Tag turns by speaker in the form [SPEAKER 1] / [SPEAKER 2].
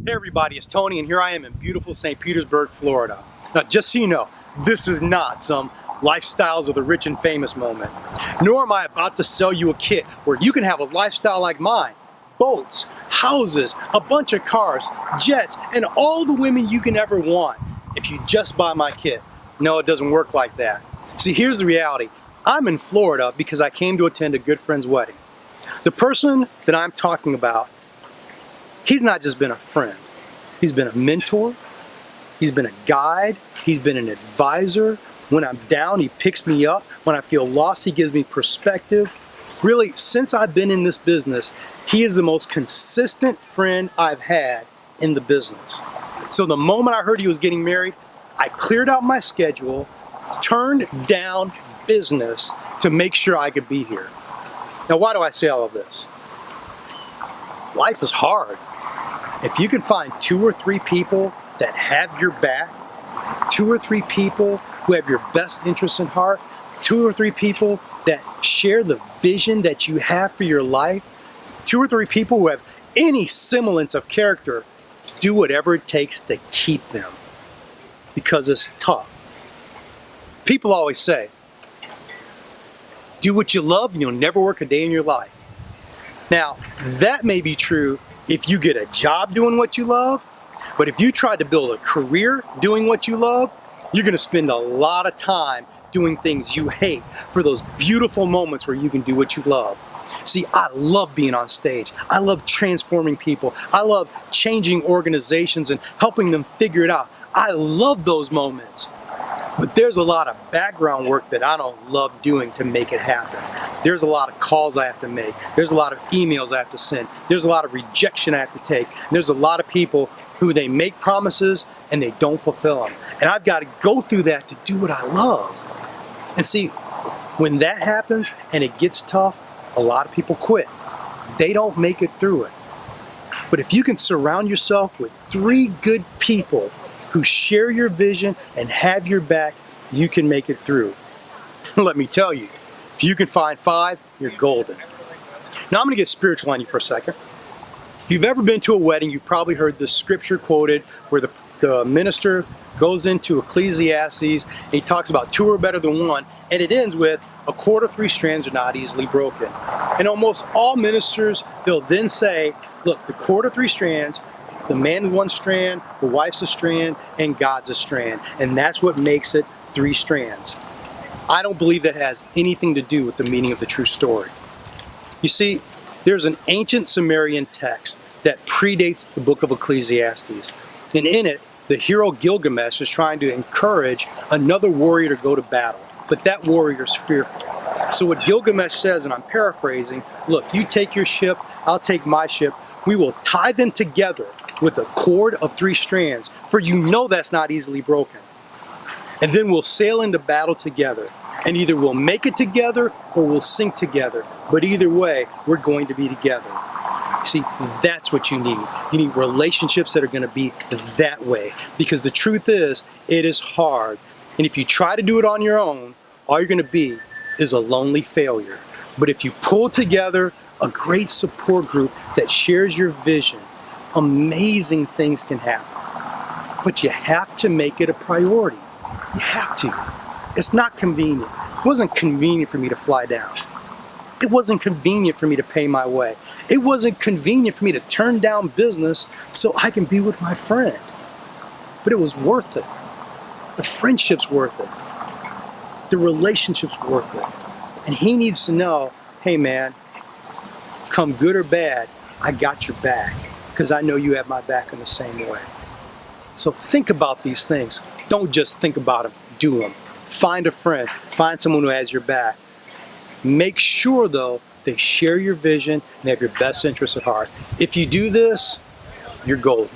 [SPEAKER 1] Hey everybody, it's Tony and here I am in beautiful St. Petersburg, Florida. Now just so you know, this is not some lifestyles of the rich and famous moment. Nor am I about to sell you a kit where you can have a lifestyle like mine. Boats, houses, a bunch of cars, jets, and all the women you can ever want if you just buy my kit. No, it doesn't work like that. See, here's the reality. I'm in Florida because I came to attend a good friend's wedding. The person that I'm talking about, he's not just been a friend. He's been a mentor. He's been a guide. He's been an advisor. When I'm down, he picks me up. When I feel lost, he gives me perspective. Really, since I've been in this business, he is the most consistent friend I've had in the business. So the moment I heard he was getting married, I cleared out my schedule, turned down business to make sure I could be here. Now, why do I say all of this? Life is hard. If you can find 2 or 3 people that have your back, 2 or 3 people who have your best interests in heart, 2 or 3 people that share the vision that you have for your life, 2 or 3 people who have any semblance of character, do whatever it takes to keep them. Because it's tough. People always say, do what you love and you'll never work a day in your life. Now, that may be true if you get a job doing what you love, but if you try to build a career doing what you love, you're gonna spend a lot of time doing things you hate for those beautiful moments where you can do what you love. See, I love being on stage. I love transforming people. I love changing organizations and helping them figure it out. I love those moments. But there's a lot of background work that I don't love doing to make it happen. There's a lot of calls I have to make. There's a lot of emails I have to send. There's a lot of rejection I have to take. There's a lot of people who they make promises and they don't fulfill them. And I've got to go through that to do what I love. And see, when that happens and it gets tough, a lot of people quit. They don't make it through it. But if you can surround yourself with 3 good people who share your vision and have your back, you can make it through. Let me tell you, if you can find 5, you're golden. Now I'm gonna get spiritual on you for a second. If you've ever been to a wedding, you've probably heard this scripture quoted where the minister goes into Ecclesiastes and he talks about 2 are better than 1, and it ends with a cord of 3 strands are not easily broken. And almost all ministers, they'll then say, look, the cord of 3 strands, the man's 1 strand, the wife's a strand, and God's a strand. And that's what makes it 3 strands. I don't believe that has anything to do with the meaning of the true story. You see, there's an ancient Sumerian text that predates the book of Ecclesiastes. And in it, the hero Gilgamesh is trying to encourage another warrior to go to battle. But that warrior is fearful. So what Gilgamesh says, and I'm paraphrasing, look, you take your ship, I'll take my ship. We will tie them together with a cord of 3 strands, for you know that's not easily broken. And then we'll sail into battle together. And either we'll make it together or we'll sink together. But either way, we're going to be together. See, that's what you need. You need relationships that are going to be that way. Because the truth is, it is hard. And if you try to do it on your own, all you're going to be is a lonely failure. But if you pull together a great support group that shares your vision, amazing things can happen. But you have to make it a priority. You have to. It's not convenient. It wasn't convenient for me to fly down. It wasn't convenient for me to pay my way. It wasn't convenient for me to turn down business so I can be with my friend. But it was worth it. The friendship's worth it. The relationship's worth it. And he needs to know, hey man, come good or bad, I got your back. Because I know you have my back in the same way. So think about these things. Don't just think about them, do them. Find a friend, find someone who has your back. Make sure though, they share your vision and have your best interests at heart. If you do this, you're golden.